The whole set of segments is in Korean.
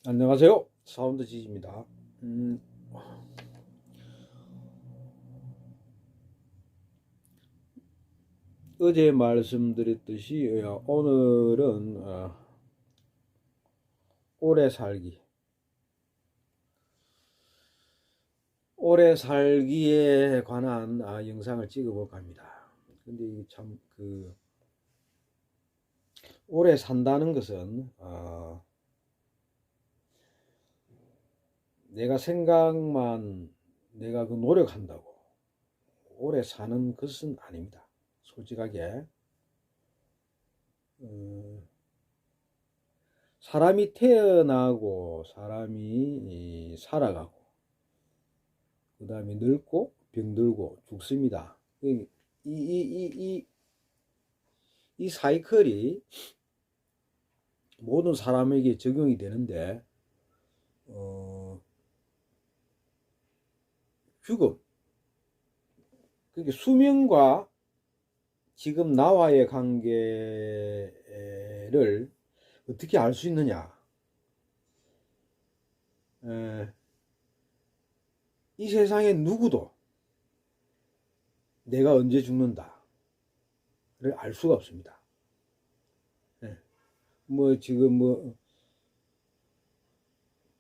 안녕하세요. 사운드 지지입니다. 어제 말씀드렸듯이 오늘은 오래 살기, 오래 살기에 관한 영상을 찍어볼까 합니다. 근데 참 오래 산다는 것은 내가 생각만 내가 노력한다고 오래 사는 것은 아닙니다. 솔직하게 사람이 태어나고 사람이 살아가고 그 다음에 늙고 병들고 죽습니다. 이 사이클이 모든 사람에게 적용이 되는데 죽음, 그러니까 수명과 지금 나와의 관계를 어떻게 알 수 있느냐? 이 세상에 누구도 내가 언제 죽는다를 알 수가 없습니다. 뭐 지금 뭐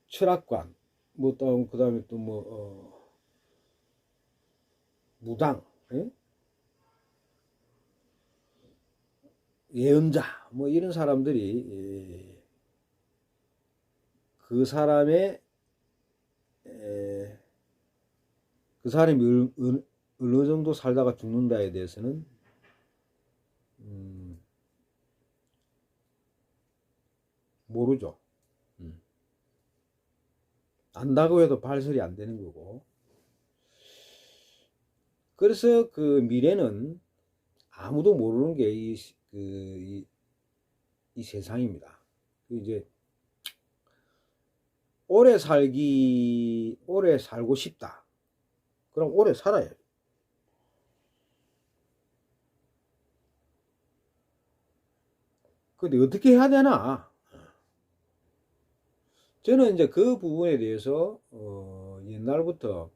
철학관, 뭐 또 그다음에 또 뭐 무당, 예언자, 뭐 이런 사람들이 그 사람의 그 사람이 어느 정도 살다가 죽는다에 대해서는 모르죠. 안다고 해도 발설이 안 되는 거고. 그래서 그 미래는 아무도 모르는 게 이 세상입니다. 이제 오래 살고 싶다. 그럼 오래 살아야 돼. 근데 어떻게 해야 되나? 저는 이제 그 부분에 대해서 옛날부터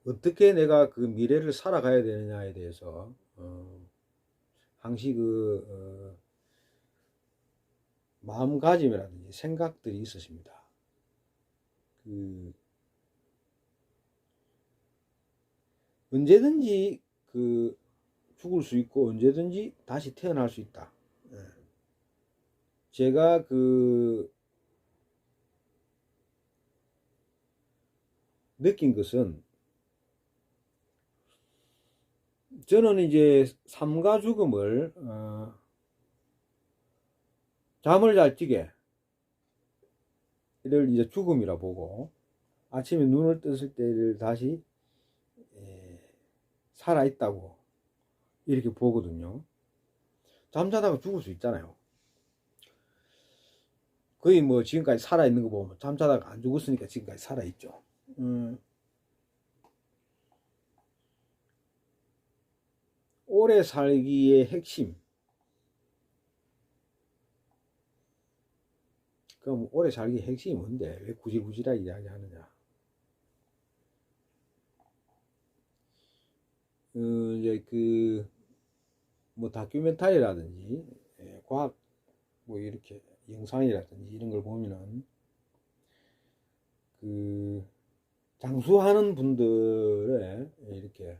어떻게 내가 그 미래를 살아가야 되느냐에 대해서 항시 마음가짐이라든지 생각들이 있었습니다. 언제든지 죽을 수 있고 언제든지 다시 태어날 수 있다. 제가 느낀 것은 저는 이제 삶과 죽음을 잠을 잘 적에 이를 이제 죽음이라 보고 아침에 눈을 떴을 때를 다시 살아있다고 이렇게 보거든요. 잠자다가 죽을 수 있잖아요. 거의 뭐 지금까지 살아있는 거 보면 잠자다가 안 죽었으니까 지금까지 살아있죠. 오래 살기의 핵심. 그럼 오래 살기의 핵심이 뭔데? 왜 구질구질하게 이야기하느냐? 이제 뭐 다큐멘터리라든지 과학 뭐 이렇게 영상이라든지 이런 걸 보면은 장수하는 분들의 이렇게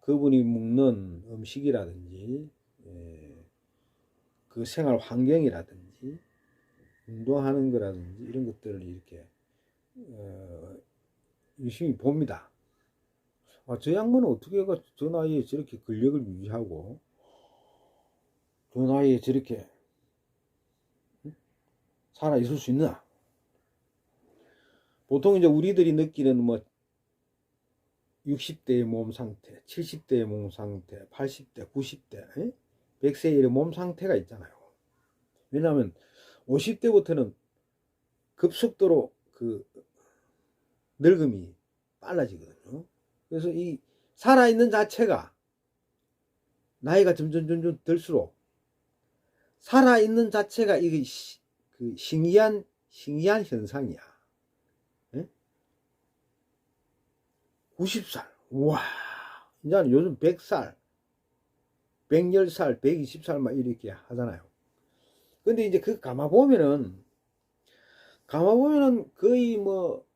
그분이 먹는 음식이라든지 그 생활 환경이라든지 운동하는 거라든지 이런 것들을 이렇게 열심히 봅니다. 저 양반은 어떻게 저 나이에 저렇게 근력을 유지하고 저 나이에 저렇게 살아 있을 수 있나? 보통 이제 우리들이 느끼는 뭐 60대의 몸 상태, 70대의 몸 상태, 80대, 90대, 100세의 몸 상태가 있잖아요. 왜냐하면 50대부터는 급속도로 늙음이 빨라지거든요. 그래서 이 살아있는 자체가 나이가 점점 들수록 살아있는 자체가 이게 그 신기한 현상이야. 예? 90살. 와, 이제 요즘 100살, 110살, 120살 막 이렇게 하잖아요. 근데 이제 그 감아보면은 거의 뭐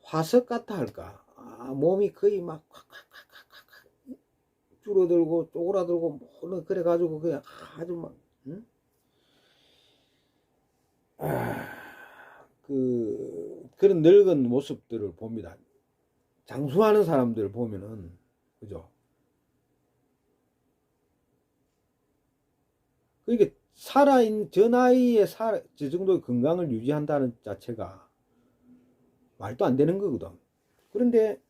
화석 같아 할까. 몸이 거의 막 줄어들고 쪼그라들고 뭐 그래가지고 그냥 아주 막 응? 그런 늙은 모습들을 봅니다. 장수하는 사람들 보면은 그죠? 그러니까 살아있는 저 나이에 저 정도의 건강을 유지한다는 자체가 말도 안 되는 거거든. 그런데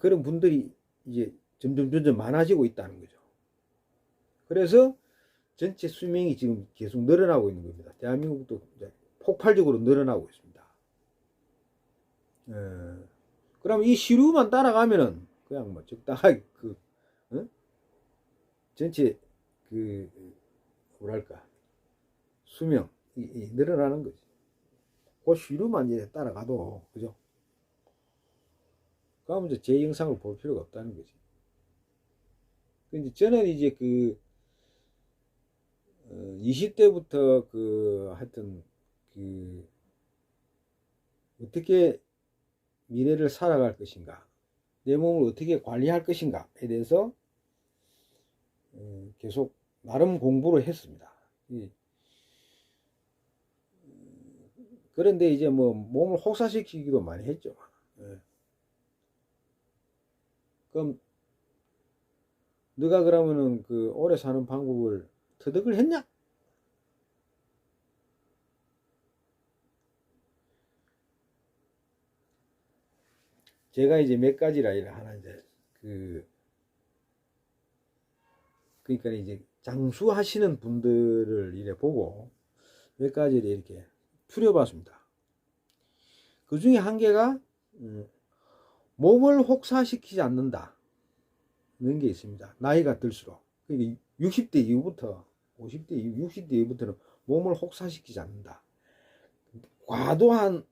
그런 분들이 이제 점점 많아지고 있다는 거죠. 그래서 전체 수명이 지금 계속 늘어나고 있는 겁니다. 대한민국도 이제 폭발적으로 늘어나고 있습니다. 그럼 이 시류만 따라가면은 그냥 뭐 적당하게 어? 전체 그 뭐랄까 수명이 늘어나는 거지. 그 시류만 이제 따라가도 그죠? 그러면 이제 제 영상을 볼 필요가 없다는 거지. 근데 저는 이제 20대부터 하여튼 그 어떻게 미래를 살아갈 것인가, 내 몸을 어떻게 관리할 것인가에 대해서 계속 나름 공부를 했습니다. 그런데 이제 뭐 몸을 혹사시키기도 많이 했죠. 그럼 너가 그러면은 그 오래 사는 방법을 터득을 했냐? 제가 이제 몇 가지라 하나 이제 그러니까 이제 장수하시는 분들을 이래 보고 몇 가지를 이렇게 추려봤습니다. 그 중에 한 개가 몸을 혹사시키지 않는다는 게 있습니다. 나이가 들수록. 그러니까 60대 이후부터 50대, 60대 이후부터는 몸을 혹사시키지 않는다. 과도한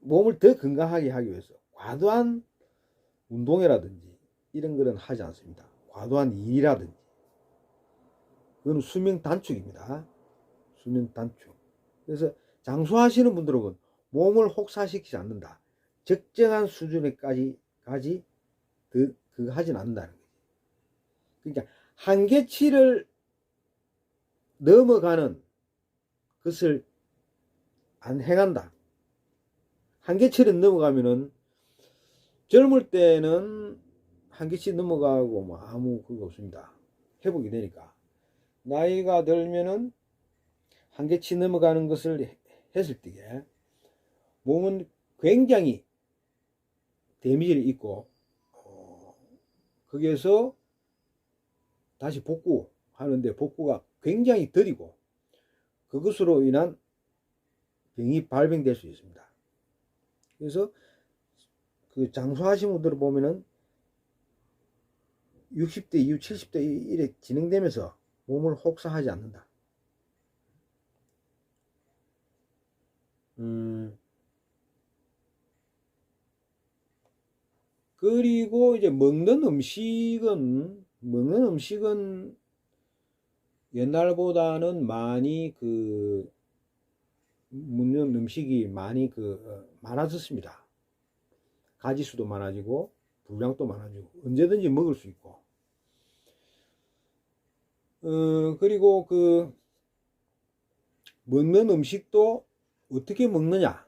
몸을 더 건강하게 하기 위해서 과도한 운동이라든지 이런 거는 하지 않습니다. 과도한 일이라든지 그건 수명 단축입니다. 수명 단축. 그래서 장수하시는 분들은 몸을 혹사시키지 않는다. 적정한 수준에까지 하진 않는다는 거지. 그러니까 한계치를 넘어가는 것을 안 행한다. 한계치를 넘어가면은 젊을 때는 한계치 넘어가고 뭐 아무 그거 없습니다. 회복이 되니까. 나이가 들면은 한계치 넘어가는 것을 했을 때에 몸은 굉장히 데미지를 입고 거기에서 다시 복구하는데 복구가 굉장히 더디고 그것으로 인한 병이 발병될 수 있습니다. 그래서 그 장수하신 분들을 보면은 60대 이후 70대 이래 진행되면서 몸을 혹사하지 않는다. 그리고 이제 먹는 음식은 옛날보다는 많이 먹는 음식이 많이 많아졌습니다. 가지수도 많아지고 분량도 많아지고 언제든지 먹을 수 있고 그리고 먹는 음식도 어떻게 먹느냐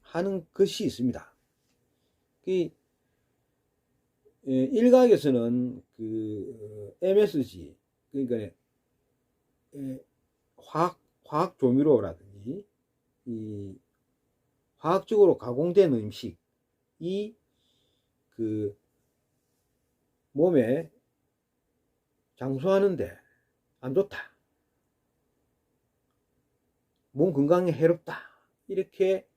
하는 것이 있습니다. 일각에서는 MSG 그러니까 화학 조미료라든지 이 화학적으로 가공된 음식이 몸에 장수하는데 안 좋다. 몸 건강에 해롭다. 이렇게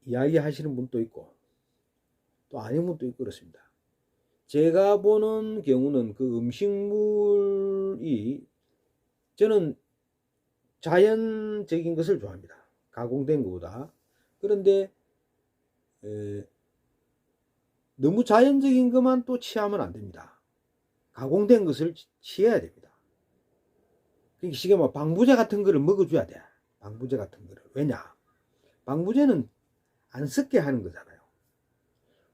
이야기하시는 분도 있고 또 아닌 분도 있고 그렇습니다. 제가 보는 경우는 그 음식물이 저는 자연적인 것을 좋아합니다. 가공된 것보다. 그런데 너무 자연적인 것만 또 취하면 안 됩니다. 가공된 것을 취해야 됩니다. 그러니까 시계 뭐 방부제 같은 거를 먹어줘야 돼. 방부제 같은 거를. 왜냐? 방부제는 안 썩게 하는 거잖아요.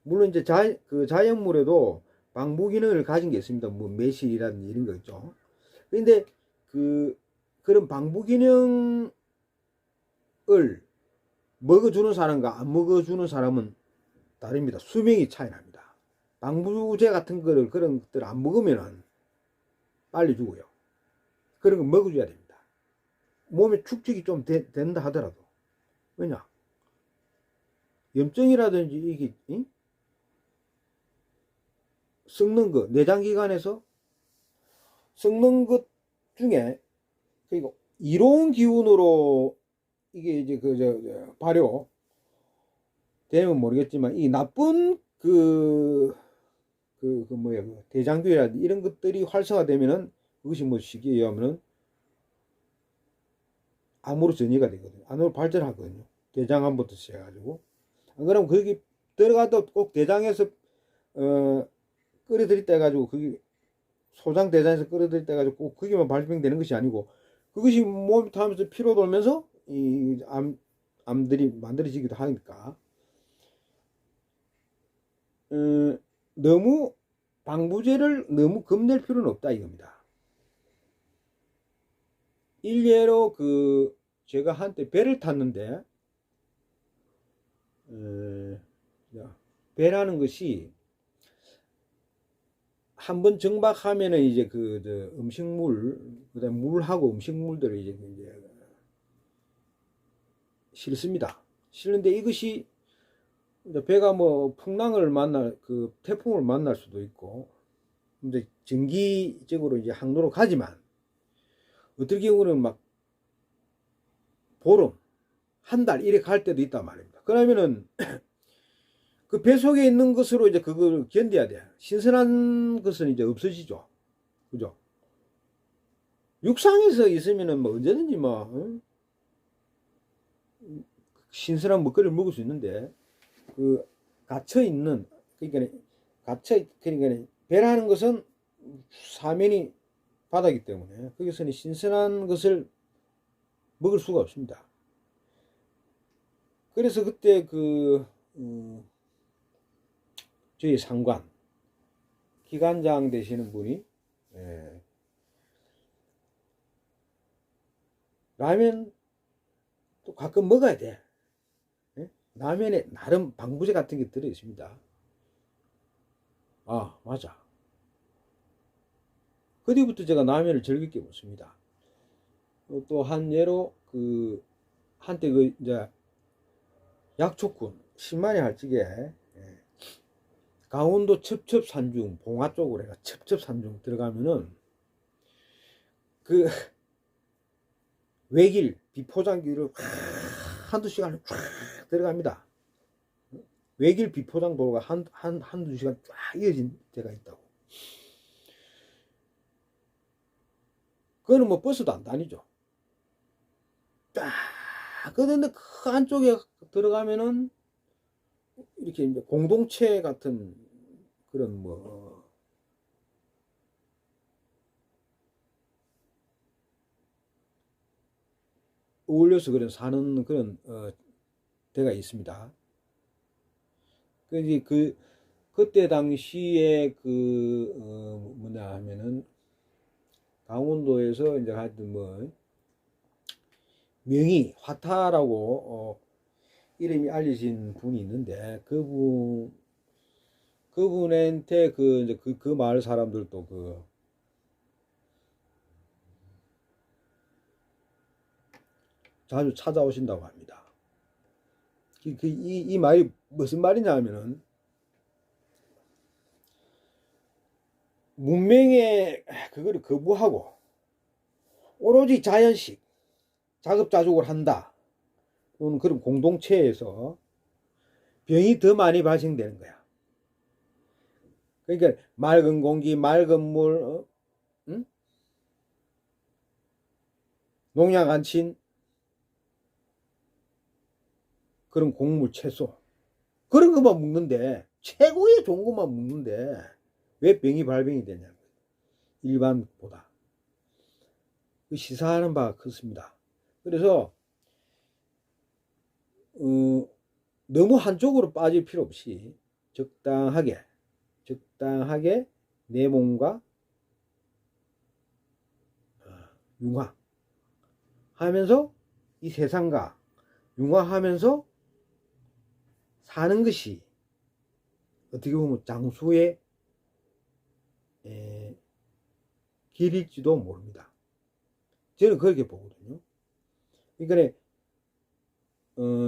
물론 이제 그 자연물에도 방부 기능을 가진 게 있습니다. 뭐 매실이라든지 이런 거 있죠. 그런데 그런 방부 기능을 먹어주는 사람과 안 먹어주는 사람은 다릅니다. 수명이 차이 납니다. 방부제 같은 거를 그런 것들 안 먹으면은 빨리 죽어요. 그런 거 먹어줘야 됩니다. 몸에 축적이 좀 된다 하더라도. 왜냐? 염증이라든지 이게 썩는 것, 내장기관에서 썩는 것 중에 그리고 이로운 기운으로 이게 이제 발효 되면 모르겠지만 이 나쁜 대장균이라든지 이런 것들이 활성화되면은 그것이 뭐 쉽게 얘기하면은 암으로 전이가 되거든요. 암으로 발전하거든요. 대장암부터 시작해가지고. 안 그러면 거기 들어가도 꼭 대장에서 끌어들일 때 해가지고 그게 소장 대장에서 끌어들일 때 해가지고 꼭 거기만 발병되는 것이 아니고 그것이 몸이 타면서 피로 돌면서 이 암들이 만들어지기도 하니까 너무 방부제를 너무 겁낼 필요는 없다 이겁니다. 일례로 제가 한때 배를 탔는데 배라는 것이 한번 정박하면은 이제 음식물 그다음 물하고 음식물들을 이제 실습니다. 실는데 이것이 배가 뭐 풍랑을 태풍을 만날 수도 있고 이제 정기적으로 이제 항로로 가지만 어떨 경우는 막 보름 한 달 이렇게 갈 때도 있단 말입니다. 그러면은 그 배 속에 있는 것으로 이제 그걸 견뎌야 돼. 신선한 것은 이제 없어지죠. 그죠? 육상에서 있으면은 뭐 언제든지 신선한 먹거리를 먹을 수 있는데 갇혀 있는 그러니까 배라는 것은 사면이 바다이기 때문에 거기서는 신선한 것을 먹을 수가 없습니다. 그래서 그때 저희 상관 기관장 되시는 분이 라면 또 가끔 먹어야 돼. 라면에 나름 방부제 같은 게 들어 있습니다. 아 맞아. 그 뒤부터 제가 라면을 즐겁게 먹습니다. 또 한 예로 한때 이제 약초군 신만이 할지게 강원도 첩첩산중 봉화 쪽으로 해가 첩첩산중 들어가면은 외길 비포장길을 한두 시간 쫙 들어갑니다. 외길 비포장 도로가 한두 시간 쫙 이어진 데가 있다고. 그거는 뭐 버스도 안 다니죠. 쫙 그런데 그 안쪽에 들어가면은 이렇게 이제 공동체 같은 그런 어울려서 사는 그런 데가 있습니다. 그때 당시에 뭐냐 하면은 강원도에서 이제 하여튼 명의 화타라고 이름이 알려진 분이 있는데 그분한테 그 마을 사람들도 자주 찾아오신다고 합니다. 이 말이 무슨 말이냐 하면은 문명의 그거를 거부하고 오로지 자연식 자급자족을 한다. 그런 공동체에서 병이 더 많이 발생되는 거야. 그러니까 맑은 공기, 맑은 물, 응? 농약 안 친 그런 곡물 채소 그런 것만 먹는데 최고의 좋은 것만 먹는데 왜 병이 발병이 되냐 일반보다 시사하는 바가 컸습니다. 그래서 너무 한쪽으로 빠질 필요 없이 적당하게 내 몸과 융화하면서 이 세상과 융화하면서 사는 것이 어떻게 보면 장수의 길일지도 모릅니다. 저는 그렇게 보거든요. 그러니까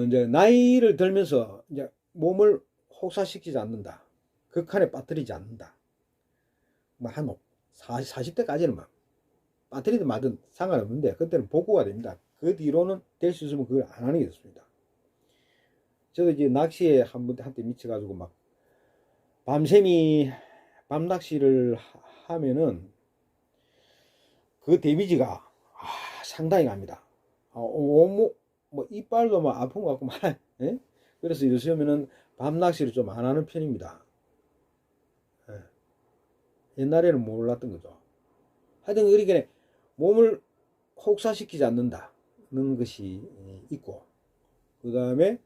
이제 나이를 들면서 이제 몸을 혹사시키지 않는다. 극한에 빠뜨리지 않는다. 한 40대까지는 막 빠뜨리든 마든 상관없는데 그때는 복구가 됩니다. 그 뒤로는 될 수 있으면 그걸 안 하는 게 좋습니다. 저도 이제 낚시에 한때 미쳐가지고 막 밤샘이 밤 낚시를 하면은 그 데미지가 상당히 갑니다. 온몸 뭐 이빨도 막 아픈 것 같고 막 예? 그래서 요즘에는 밤 낚시를 좀 안 하는 편입니다. 예. 옛날에는 몰랐던 거죠. 하여튼 그러니까 몸을 혹사시키지 않는다는 것이 있고 그 다음에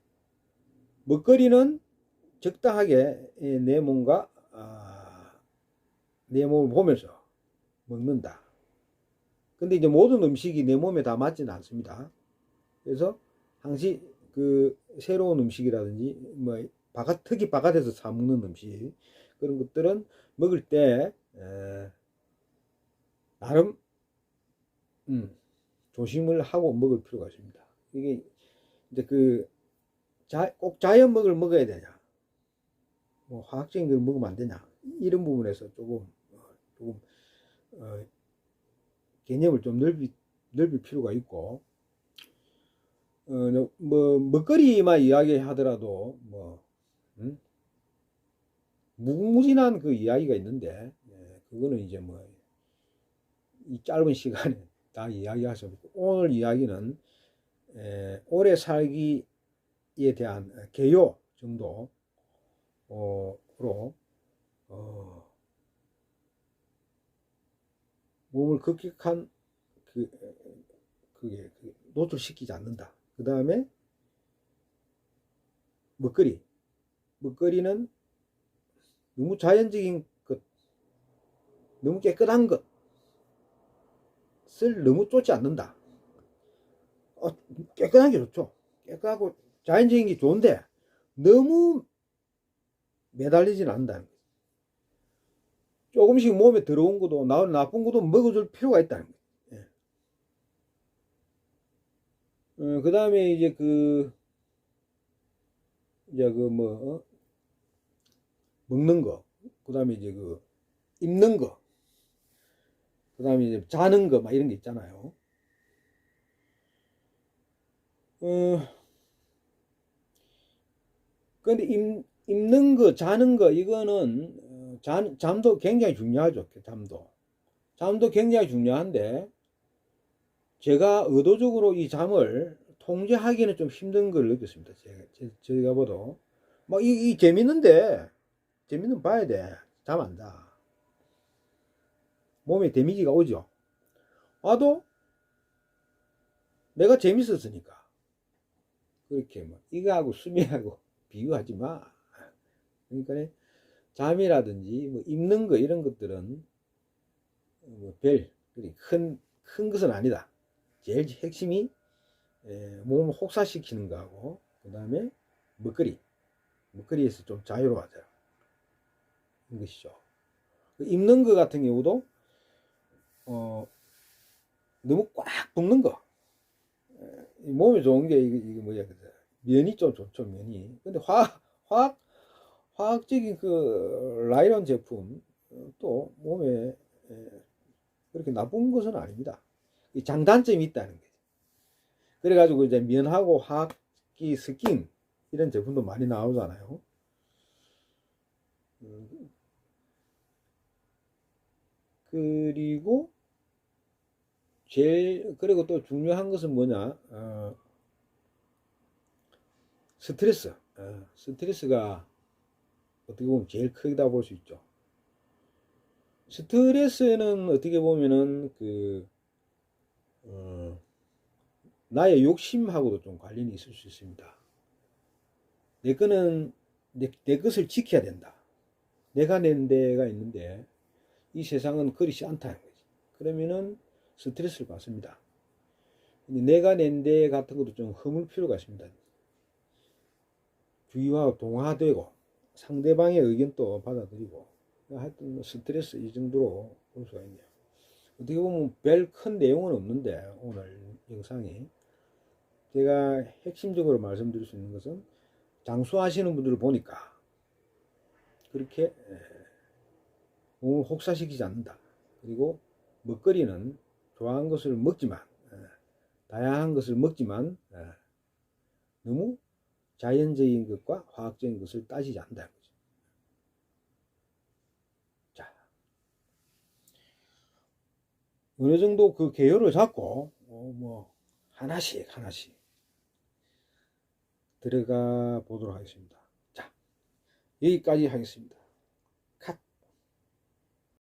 먹거리는 적당하게 내 몸과 내 몸을 보면서 먹는다. 근데 이제 모든 음식이 내 몸에 다 맞지는 않습니다. 그래서 항시 그 새로운 음식이라든지 뭐 특히 바깥에서 사 먹는 음식 그런 것들은 먹을 때 나름 조심을 하고 먹을 필요가 있습니다. 이게 이제 꼭 자연먹을 먹어야 되냐, 뭐 화학적인 걸 먹으면 안 되냐 이런 부분에서 조금 개념을 좀 넓힐 필요가 있고 뭐 먹거리만 이야기하더라도 뭐 무궁무진한 그 이야기가 있는데 그거는 이제 뭐 이 짧은 시간에 다 이야기할 수 없고 오늘 이야기는 오래 살기에 대한 개요 정도로 몸을 급격한 그게 노출시키지 않는다. 그 다음에 먹거리는 너무 자연적인 것, 너무 깨끗한 것을 너무 쫓지 않는다. 깨끗한 게 좋죠. 깨끗하고 자연적인 게 좋은데 너무 매달리지는 않는다는 거죠. 조금씩 몸에 들어온 것도 나쁜 것도 먹어줄 필요가 있다는 거죠. 그 다음에 이제 먹는 거, 그 다음에 이제 입는 거, 그 다음에 이제 자는 거, 막 이런 게 있잖아요. 근데 입는 거, 자는 거, 이거는, 잠도 굉장히 중요하죠. 잠도 굉장히 중요한데, 제가 의도적으로 이 잠을 통제하기는 좀 힘든 걸 느꼈습니다. 제가 봐도. 막, 재밌는데, 재밌는 봐야 돼. 잠 안 자. 몸에 데미지가 오죠. 와도, 내가 재밌었으니까. 그렇게 뭐, 이거하고 수면하고 비유하지 마. 그러니까, 잠이라든지, 뭐, 입는 거, 이런 것들은, 뭐, 큰 것은 아니다. 제일 핵심이, 몸을 혹사시키는 거하고, 그 다음에, 먹거리에서 좀 자유로워하자. 이것이죠. 입는 거 같은 경우도, 너무 꽉 붓는 거. 몸에 좋은 게, 이게 뭐야, 면이 좀 좋죠, 면이. 근데 화학적인 라이론 제품, 또 몸에 그렇게 나쁜 것은 아닙니다. 장단점이 있다는 거죠. 그래가지고 이제 면하고 화학기 스킨 이런 제품도 많이 나오잖아요. 그리고 그리고 또 중요한 것은 뭐냐? 스트레스. 스트레스가 어떻게 보면 제일 크다 볼 수 있죠. 스트레스는 어떻게 보면은 나의 욕심하고도 좀 관련이 있을 수 있습니다. 내 거는 내 것을 지켜야 된다. 내가 낸 데가 있는데 이 세상은 그렇지 않다는 거지. 그러면은 스트레스를 받습니다. 내가 낸 데 같은 것도 좀 허물 필요가 있습니다. 주의와 동화되고 상대방의 의견도 받아들이고 하여튼 스트레스 이 정도로 볼 수가 있네요. 어떻게 보면 별 큰 내용은 없는데 오늘 영상이 제가 핵심적으로 말씀드릴 수 있는 것은 장수하시는 분들을 보니까 그렇게 몸을 혹사시키지 않는다. 그리고 먹거리는 좋아하는 것을 먹지만 다양한 것을 먹지만 너무 자연적인 것과 화학적인 것을 따지지 않는다는 거죠. 자, 어느 정도 그 개요를 잡고 뭐 하나씩 들어가 보도록 하겠습니다. 자, 여기까지 하겠습니다.